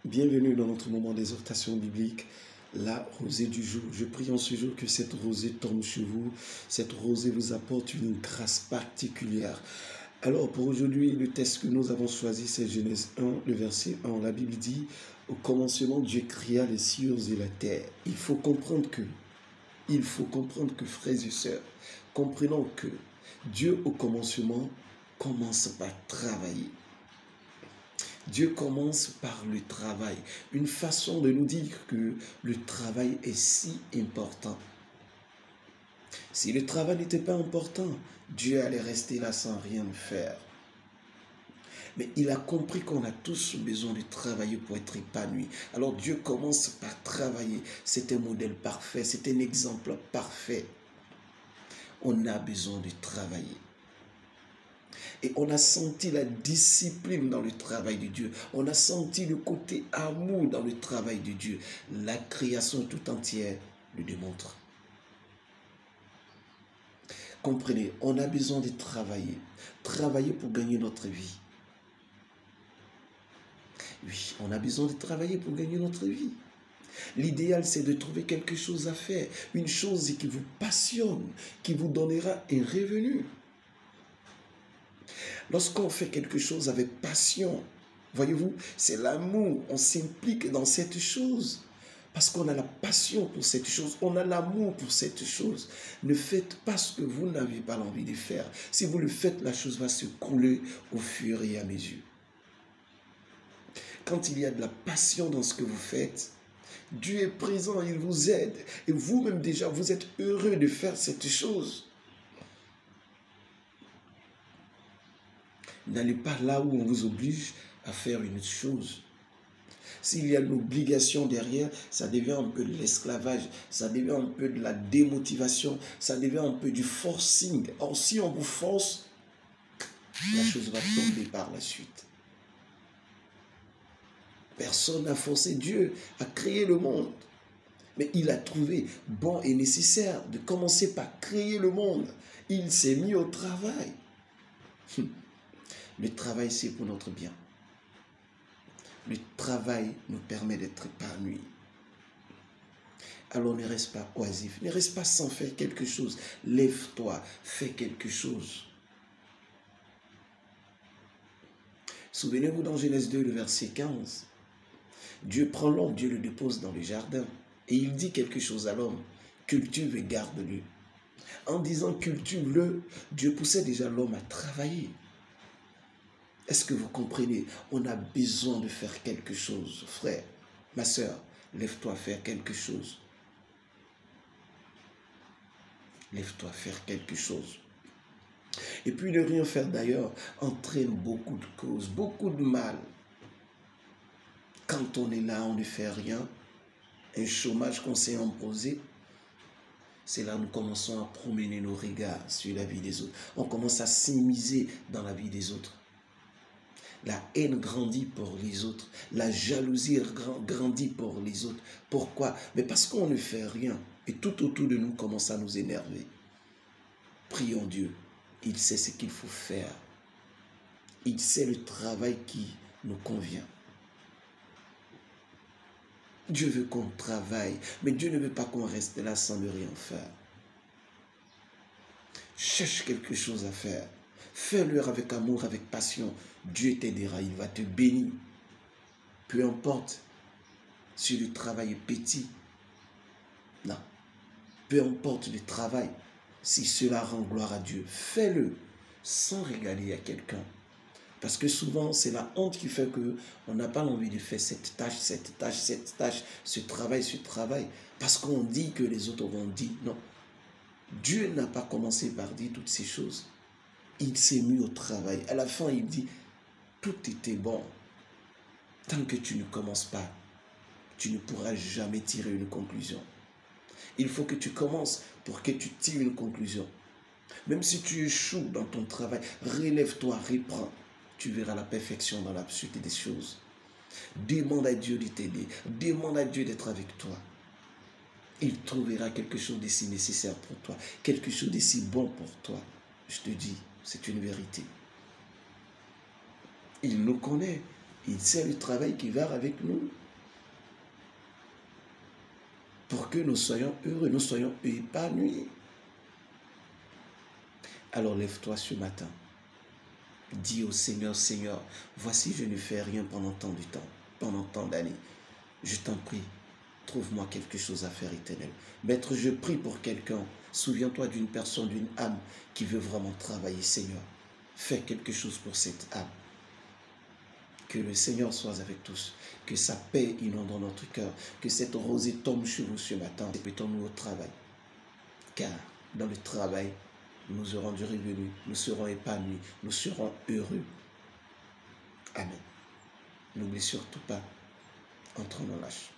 Bienvenue dans notre moment d'exhortation biblique, la rosée du jour. Je prie en ce jour que cette rosée tombe sur vous, cette rosée vous apporte une grâce particulière. Alors pour aujourd'hui, le texte que nous avons choisi, c'est Genèse 1, le verset 1. La Bible dit, au commencement, Dieu créa les cieux et la terre. Il faut comprendre que, frères et sœurs, comprenons que Dieu au commencement commence par travailler. Dieu commence par le travail. Une façon de nous dire que le travail est si important. Si le travail n'était pas important, Dieu allait rester là sans rien faire. Mais il a compris qu'on a tous besoin de travailler pour être épanoui. Alors Dieu commence par travailler. C'est un modèle parfait, c'est un exemple parfait. On a besoin de travailler. Et on a senti la discipline dans le travail de Dieu. On a senti le côté amour dans le travail de Dieu. La création tout entière le démontre. Comprenez, on a besoin de travailler. Travailler pour gagner notre vie. Oui, on a besoin de travailler pour gagner notre vie. L'idéal, c'est de trouver quelque chose à faire. Une chose qui vous passionne, qui vous donnera un revenu. Lorsqu'on fait quelque chose avec passion, voyez-vous, c'est l'amour, on s'implique dans cette chose. Parce qu'on a la passion pour cette chose, on a l'amour pour cette chose. Ne faites pas ce que vous n'avez pas l'envie de faire. Si vous le faites, la chose va se couler au fur et à mesure. Quand il y a de la passion dans ce que vous faites, Dieu est présent, il vous aide. Et vous-même déjà, vous êtes heureux de faire cette chose. N'allez pas là où on vous oblige à faire une chose. S'il y a l'obligation derrière, ça devient un peu de l'esclavage, ça devient un peu de la démotivation, ça devient un peu du forcing. Or, si on vous force, la chose va tomber par la suite. Personne n'a forcé Dieu à créer le monde. Mais il a trouvé bon et nécessaire de commencer par créer le monde. Il s'est mis au travail. Le travail, c'est pour notre bien. Le travail nous permet d'être épanouis. Alors ne reste pas oisif, ne reste pas sans faire quelque chose. Lève-toi, fais quelque chose. Souvenez-vous dans Genèse 2, le verset 15. Dieu prend l'homme, Dieu le dépose dans le jardin. Et il dit quelque chose à l'homme. Cultive et garde-le. En disant cultive-le, Dieu poussait déjà l'homme à travailler. Est-ce que vous comprenez? On a besoin de faire quelque chose. Frère, ma soeur, lève-toi faire quelque chose. Lève-toi faire quelque chose. Et puis ne rien faire d'ailleurs entraîne beaucoup de causes, beaucoup de mal. Quand on est là, on ne fait rien. Un chômage qu'on s'est imposé, c'est là que nous commençons à promener nos regards sur la vie des autres. On commence à s'immiscer dans la vie des autres. La haine grandit pour les autres. La jalousie grandit pour les autres. Pourquoi? Mais parce qu'on ne fait rien. Et tout autour de nous commence à nous énerver. Prions Dieu. Il sait ce qu'il faut faire. Il sait le travail qui nous convient. Dieu veut qu'on travaille. Mais Dieu ne veut pas qu'on reste là sans ne rien faire. Cherche quelque chose à faire. Fais-le avec amour, avec passion. Dieu t'aidera, il va te bénir. Peu importe si le travail est petit. Non. Peu importe le travail, si cela rend gloire à Dieu, fais-le sans regarder à quelqu'un. Parce que souvent, c'est la honte qui fait qu'on n'a pas envie de faire cette tâche, ce travail. Parce qu'on dit que les autres vont dire. Non. Dieu n'a pas commencé par dire toutes ces choses. Il s'est mis au travail. À la fin, il dit, tout était bon. Tant que tu ne commences pas, tu ne pourras jamais tirer une conclusion. Il faut que tu commences pour que tu tires une conclusion. Même si tu échoues dans ton travail, relève-toi, reprends. Tu verras la perfection dans la suite des choses. Demande à Dieu de t'aider. Demande à Dieu d'être avec toi. Il trouvera quelque chose de si nécessaire pour toi. Quelque chose de si bon pour toi. Je te dis, c'est une vérité. Il nous connaît. Il sait le travail qui va avec nous pour que nous soyons heureux, nous soyons épanouis. Alors lève-toi ce matin. Dis au Seigneur, Seigneur, voici je ne fais rien pendant tant de temps, pendant tant d'années. Je t'en prie, trouve-moi quelque chose à faire, Éternel. Maître, je prie pour quelqu'un. Souviens-toi d'une personne, d'une âme qui veut vraiment travailler, Seigneur. Fais quelque chose pour cette âme. Que le Seigneur soit avec tous. Que sa paix inonde dans notre cœur. Que cette rosée tombe sur nous ce matin. Mettons-nous au travail. Car dans le travail, nous aurons du revenu, nous serons épanouis, nous serons heureux. Amen. N'oublie surtout pas, entrons dans l'âge.